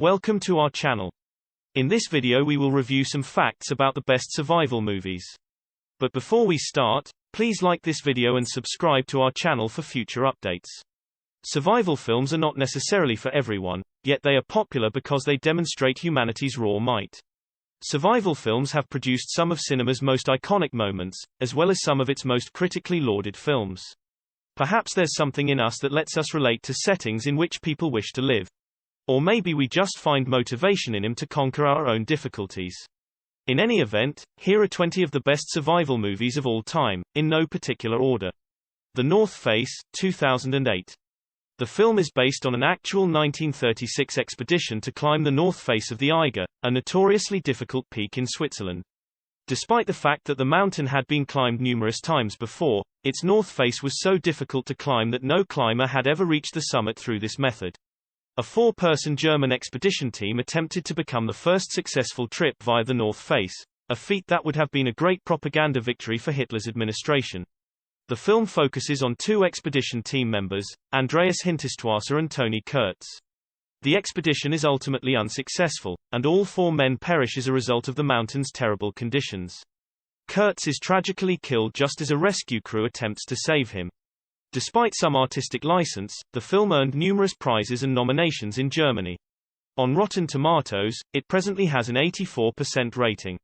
Welcome to our channel. In this video we will review some facts about the best survival movies. But before we start, please like this video and subscribe to our channel for future updates. Survival films are not necessarily for everyone, yet they are popular because they demonstrate humanity's raw might. Survival films have produced some of cinema's most iconic moments, as well as some of its most critically lauded films. Perhaps there's something in us that lets us relate to settings in which people wish to live. Or maybe we just find motivation in him to conquer our own difficulties. In any event, here are 20 of the best survival movies of all time, in no particular order. The North Face, 2008. The film is based on an actual 1936 expedition to climb the north face of the Eiger, a notoriously difficult peak in Switzerland. Despite the fact that the mountain had been climbed numerous times before, its north face was so difficult to climb that no climber had ever reached the summit through this method. A four-person German expedition team attempted to become the first successful trip via the North Face, a feat that would have been a great propaganda victory for Hitler's administration. The film focuses on two expedition team members, Andreas Hinterstwasser and Tony Kurtz. The expedition is ultimately unsuccessful, and all four men perish as a result of the mountain's terrible conditions. Kurtz is tragically killed just as a rescue crew attempts to save him. Despite some artistic license, the film earned numerous prizes and nominations in Germany. On Rotten Tomatoes, it presently has an 84% rating.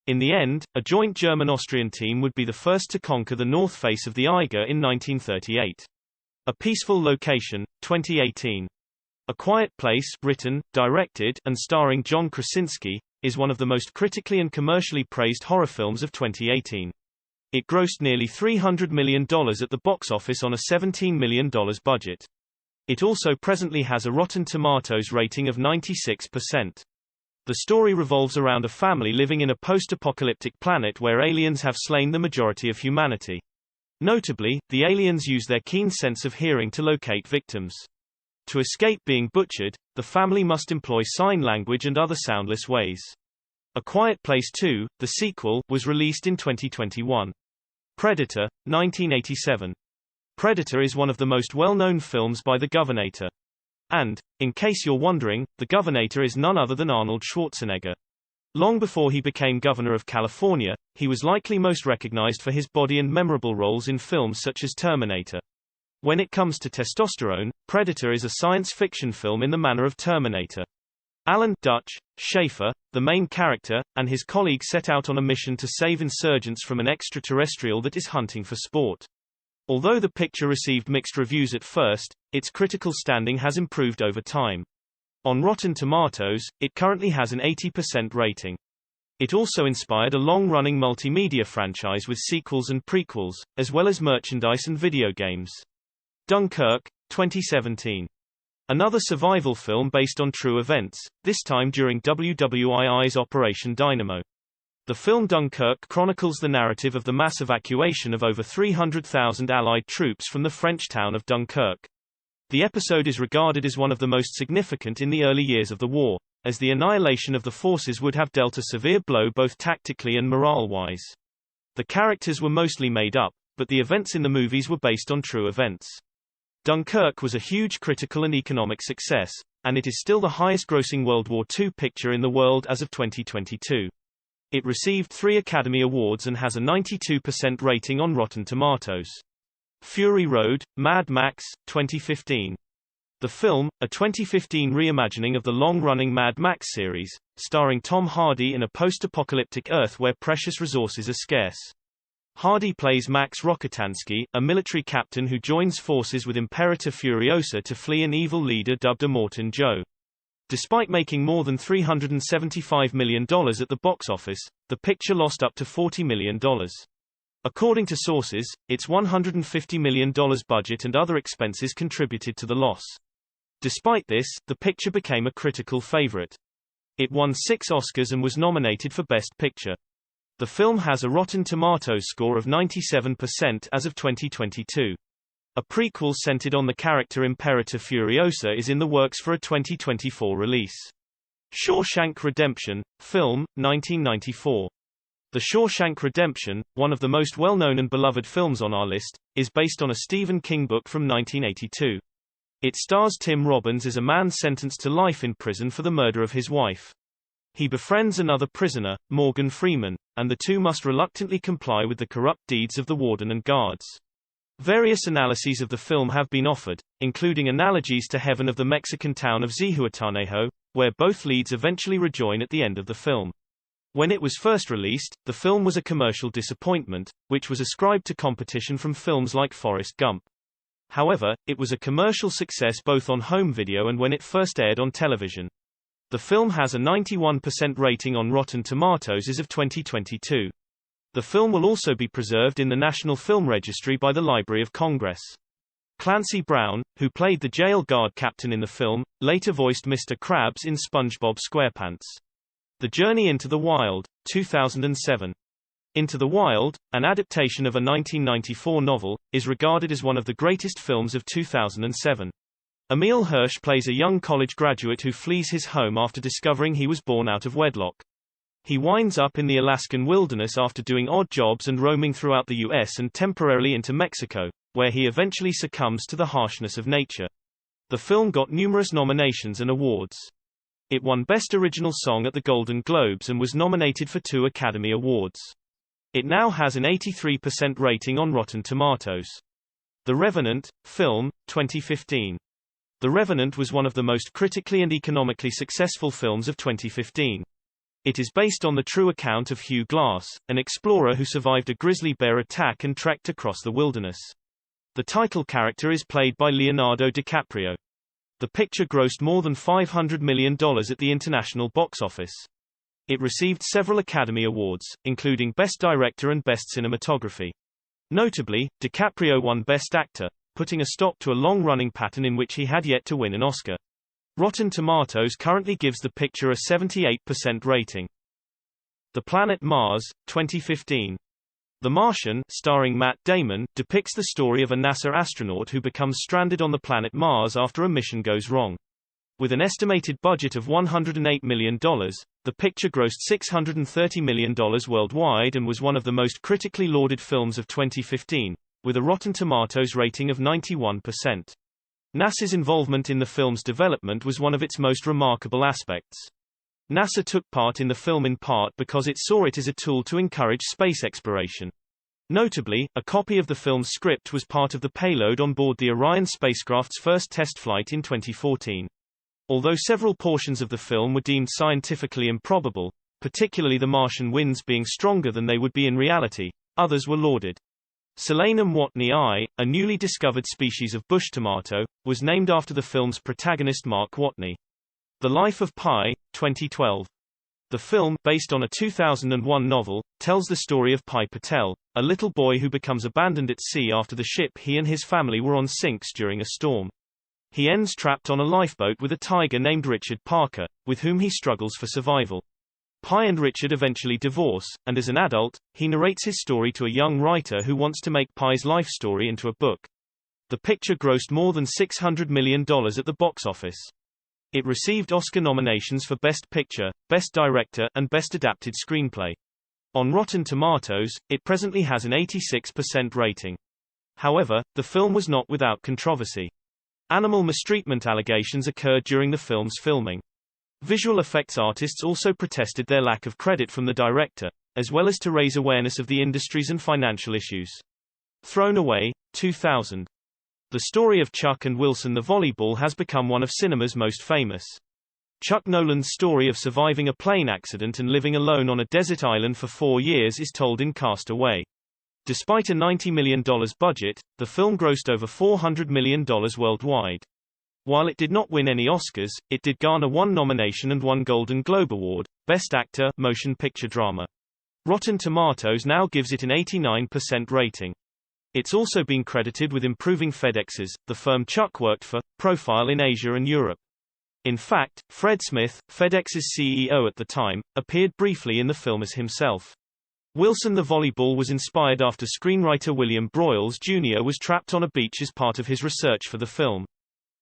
In the end, a joint German-Austrian team would be the first to conquer the north face of the Eiger in 1938. A Peaceful Location, 2018. A Quiet Place, written, directed, and starring John Krasinski, is one of the most critically and commercially praised horror films of 2018. It grossed nearly $300 million at the box office on a $17 million budget. It also presently has a Rotten Tomatoes rating of 96%. The story revolves around a family living in a post-apocalyptic planet where aliens have slain the majority of humanity. Notably, the aliens use their keen sense of hearing to locate victims. To escape being butchered, the family must employ sign language and other soundless ways. A Quiet Place 2, the sequel, was released in 2021. Predator, 1987. Predator is one of the most well-known films by the Governator. And, in case you're wondering, the Governator is none other than Arnold Schwarzenegger. Long before he became governor of California, he was likely most recognized for his body and memorable roles in films such as Terminator. When it comes to testosterone, Predator is a science fiction film in the manner of Terminator. Alan Dutch Schaefer, the main character, and his colleague set out on a mission to save insurgents from an extraterrestrial that is hunting for sport. Although the picture received mixed reviews at first, its critical standing has improved over time. On Rotten Tomatoes, it currently has an 80% rating. It also inspired a long-running multimedia franchise with sequels and prequels, as well as merchandise and video games. Dunkirk, 2017. Another survival film based on true events, this time during WWII's Operation Dynamo. The film Dunkirk chronicles the narrative of the mass evacuation of over 300,000 Allied troops from the French town of Dunkirk. The episode is regarded as one of the most significant in the early years of the war, as the annihilation of the forces would have dealt a severe blow both tactically and morale-wise. The characters were mostly made up, but the events in the movies were based on true events. Dunkirk was a huge critical and economic success, and it is still the highest-grossing World War II picture in the world as of 2022. It received 3 Academy Awards and has a 92% rating on Rotten Tomatoes. Fury Road, Mad Max, 2015. The film, a 2015 reimagining of the long-running Mad Max series, starring Tom Hardy in a post-apocalyptic Earth where precious resources are scarce. Hardy plays Max Rokitansky, a military captain who joins forces with Imperator Furiosa to flee an evil leader dubbed Immortan Joe. Despite making more than $375 million at the box office, the picture lost up to $40 million. According to sources, its $150 million budget and other expenses contributed to the loss. Despite this, the picture became a critical favorite. It won 6 Oscars and was nominated for Best Picture. The film has a Rotten Tomatoes score of 97% as of 2022. A prequel centered on the character Imperator Furiosa is in the works for a 2024 release. Shawshank Redemption, film, 1994. The Shawshank Redemption, one of the most well-known and beloved films on our list, is based on a Stephen King book from 1982. It stars Tim Robbins as a man sentenced to life in prison for the murder of his wife. He befriends another prisoner, Morgan Freeman, and the two must reluctantly comply with the corrupt deeds of the warden and guards. Various analyses of the film have been offered, including analogies to Heaven of the Mexican town of Zihuatanejo, where both leads eventually rejoin at the end of the film. When it was first released, the film was a commercial disappointment, which was ascribed to competition from films like Forrest Gump. However, it was a commercial success both on home video and when it first aired on television. The film has a 91% rating on Rotten Tomatoes as of 2022. The film will also be preserved in the National Film Registry by the Library of Congress. Clancy Brown, who played the jail guard captain in the film, later voiced Mr. Krabs in SpongeBob SquarePants. The Journey into the Wild, 2007. Into the Wild, an adaptation of a 1994 novel, is regarded as one of the greatest films of 2007. Emile Hirsch plays a young college graduate who flees his home after discovering he was born out of wedlock. He winds up in the Alaskan wilderness after doing odd jobs and roaming throughout the U.S. and temporarily into Mexico, where he eventually succumbs to the harshness of nature. The film got numerous nominations and awards. It won Best Original Song at the Golden Globes and was nominated for 2 Academy Awards. It now has an 83% rating on Rotten Tomatoes. The Revenant, film, 2015. The Revenant was one of the most critically and economically successful films of 2015. It is based on the true account of Hugh Glass, an explorer who survived a grizzly bear attack and trekked across the wilderness. The title character is played by Leonardo DiCaprio. The picture grossed more than $500 million at the international box office. It received several Academy Awards, including Best Director and Best Cinematography. Notably, DiCaprio won Best Actor, putting a stop to a long-running pattern in which he had yet to win an Oscar. Rotten Tomatoes currently gives the picture a 78% rating. The Planet Mars, 2015. The Martian, starring Matt Damon, depicts the story of a NASA astronaut who becomes stranded on the planet Mars after a mission goes wrong. With an estimated budget of $108 million, the picture grossed $630 million worldwide and was one of the most critically lauded films of 2015, with a Rotten Tomatoes rating of 91%. NASA's involvement in the film's development was one of its most remarkable aspects. NASA took part in the film in part because it saw it as a tool to encourage space exploration. Notably, a copy of the film's script was part of the payload on board the Orion spacecraft's first test flight in 2014. Although several portions of the film were deemed scientifically improbable, particularly the Martian winds being stronger than they would be in reality, others were lauded. Solanum watneyi, a newly discovered species of bush tomato, was named after the film's protagonist Mark Watney. The Life of Pi, 2012. The film, based on a 2001 novel, tells the story of Pi Patel, a little boy who becomes abandoned at sea after the ship he and his family were on sinks during a storm. He ends trapped on a lifeboat with a tiger named Richard Parker, with whom he struggles for survival. Pi and Richard eventually divorce, and as an adult, he narrates his story to a young writer who wants to make Pi's life story into a book. The picture grossed more than $600 million at the box office. It received Oscar nominations for Best Picture, Best Director, and Best Adapted Screenplay. On Rotten Tomatoes, it presently has an 86% rating. However, the film was not without controversy. Animal mistreatment allegations occurred during the film's filming. Visual effects artists also protested their lack of credit from the director, as well as to raise awareness of the industries and financial issues. Thrown Away, 2000. The story of Chuck and Wilson the volleyball has become one of cinema's most famous. Chuck Nolan's story of surviving a plane accident and living alone on a desert island for 4 years is told in Cast Away. Despite a $90 million budget, the film grossed over $400 million worldwide. While it did not win any Oscars, it did garner 1 nomination and 1 Golden Globe Award, Best Actor, Motion Picture Drama. Rotten Tomatoes now gives it an 89% rating. It's also been credited with improving FedEx's, the firm Chuck worked for, profile in Asia and Europe. In fact, Fred Smith, FedEx's CEO at the time, appeared briefly in the film as himself. Wilson the volleyball was inspired after screenwriter William Broyles Jr. was trapped on a beach as part of his research for the film.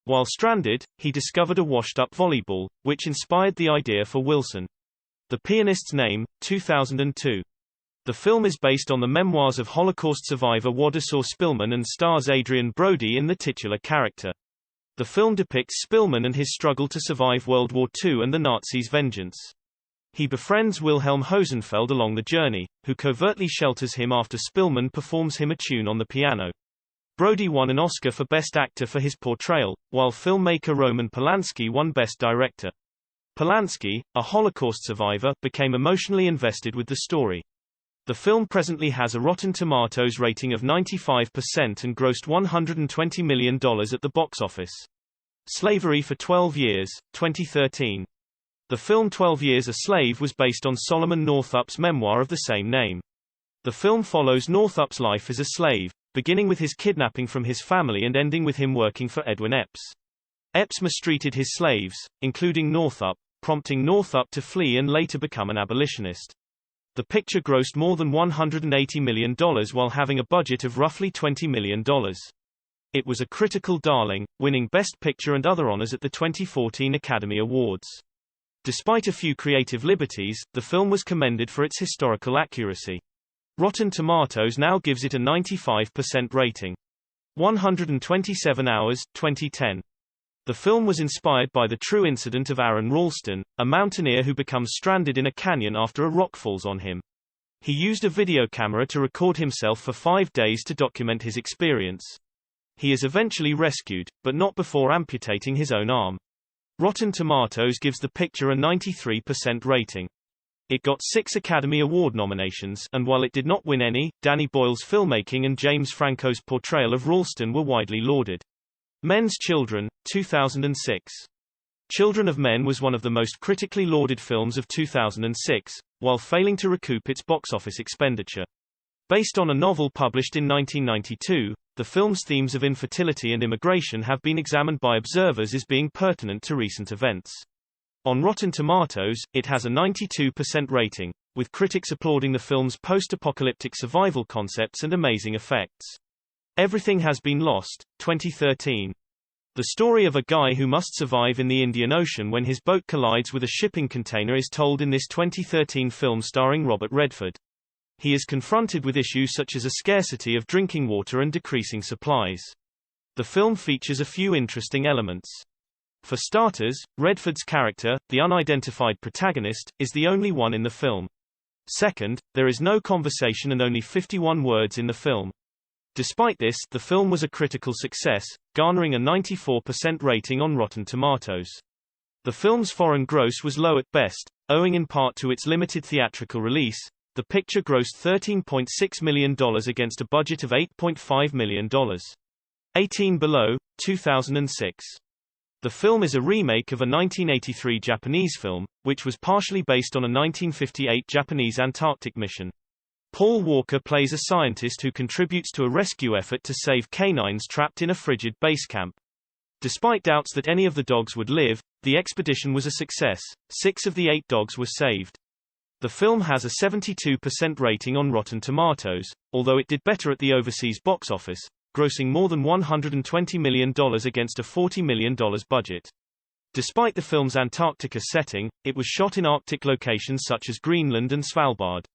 While stranded, he discovered a washed-up volleyball, which inspired the idea for Wilson. The Pianist's Name, 2002. The film is based on the memoirs of Holocaust survivor Władysław Szpilman and stars Adrian Brody in the titular character. The film depicts Spillman and his struggle to survive World War II and the Nazis' vengeance. He befriends Wilhelm Hosenfeld along the journey, who covertly shelters him after Spillman performs him a tune on the piano. Brody won an Oscar for Best Actor for his portrayal, while filmmaker Roman Polanski won Best Director. Polanski, a Holocaust survivor, became emotionally invested with the story. The film presently has a Rotten Tomatoes rating of 95% and grossed $120 million at the box office. Slavery for 12 Years, 2013. The film 12 Years a Slave was based on Solomon Northup's memoir of the same name. The film follows Northup's life as a slave, beginning with his kidnapping from his family and ending with him working for Edwin Epps. Epps mistreated his slaves, including Northup, prompting Northup to flee and later become an abolitionist. The picture grossed more than $180 million while having a budget of roughly $20 million. It was a critical darling, winning Best Picture and other honors at the 2014 Academy Awards. Despite a few creative liberties, the film was commended for its historical accuracy. Rotten Tomatoes now gives it a 95% rating. 127 Hours, 2010. The film was inspired by the true incident of Aaron Ralston, a mountaineer who becomes stranded in a canyon after a rock falls on him. He used a video camera to record himself for 5 days to document his experience. He is eventually rescued, but not before amputating his own arm. Rotten Tomatoes gives the picture a 93% rating. It got 6 Academy Award nominations, and while it did not win any, Danny Boyle's filmmaking and James Franco's portrayal of Ralston were widely lauded. Men's Children, 2006. Children of Men was one of the most critically lauded films of 2006, while failing to recoup its box office expenditure. Based on a novel published in 1992, the film's themes of infertility and immigration have been examined by observers as being pertinent to recent events. On Rotten Tomatoes, it has a 92% rating, with critics applauding the film's post-apocalyptic survival concepts and amazing effects. Everything Has Been Lost, 2013. The story of a guy who must survive in the Indian Ocean when his boat collides with a shipping container is told in this 2013 film starring Robert Redford. He is confronted with issues such as a scarcity of drinking water and decreasing supplies. The film features a few interesting elements. For starters, Redford's character, the unidentified protagonist, is the only one in the film. Second, there is no conversation and only 51 words in the film. Despite this, the film was a critical success, garnering a 94% rating on Rotten Tomatoes. The film's foreign gross was low at best, owing in part to its limited theatrical release. The picture grossed $13.6 million against a budget of $8.5 million. 18 Below, 2006. The film is a remake of a 1983 Japanese film, which was partially based on a 1958 Japanese Antarctic mission. Paul Walker plays a scientist who contributes to a rescue effort to save canines trapped in a frigid base camp. Despite doubts that any of the dogs would live, the expedition was a success. 6 of the 8 dogs were saved. The film has a 72% rating on Rotten Tomatoes, although it did better at the overseas box office, grossing more than $120 million against a $40 million budget. Despite the film's Antarctica setting, it was shot in Arctic locations such as Greenland and Svalbard.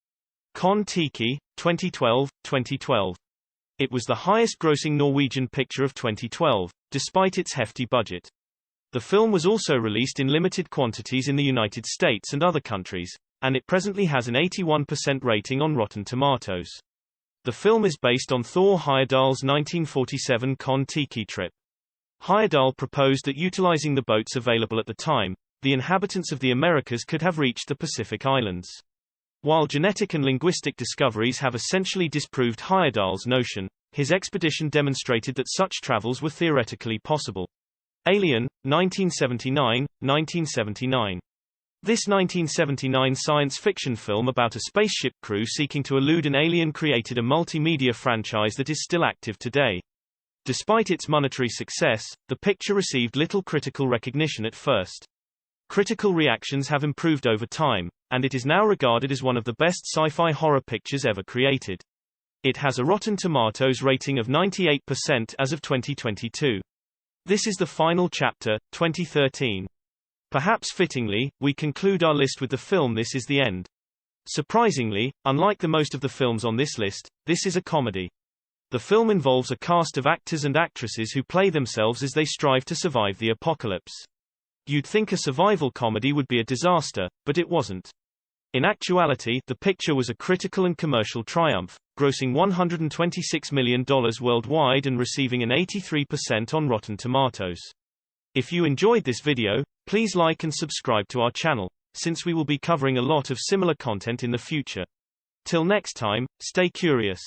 Kon-Tiki, 2012. It was the highest-grossing Norwegian picture of 2012, despite its hefty budget. The film was also released in limited quantities in the United States and other countries, and it presently has an 81% rating on Rotten Tomatoes. The film is based on Thor Heyerdahl's 1947 Kon-Tiki trip. Heyerdahl proposed that utilizing the boats available at the time, the inhabitants of the Americas could have reached the Pacific Islands. While genetic and linguistic discoveries have essentially disproved Heyerdahl's notion, his expedition demonstrated that such travels were theoretically possible. Alien, 1979. This 1979 science fiction film about a spaceship crew seeking to elude an alien created a multimedia franchise that is still active today. Despite its monetary success, the picture received little critical recognition at first. Critical reactions have improved over time, and it is now regarded as one of the best sci-fi horror pictures ever created. It has a Rotten Tomatoes rating of 98% as of 2022. This is the final chapter, 2013. Perhaps fittingly, we conclude our list with the film This Is the End. Surprisingly, unlike the most of the films on this list, this is a comedy. The film involves a cast of actors and actresses who play themselves as they strive to survive the apocalypse. You'd think a survival comedy would be a disaster, but it wasn't. In actuality, the picture was a critical and commercial triumph, grossing $126 million worldwide and receiving an 83% on Rotten Tomatoes. If you enjoyed this video, please like and subscribe to our channel, since we will be covering a lot of similar content in the future. Till next time, stay curious.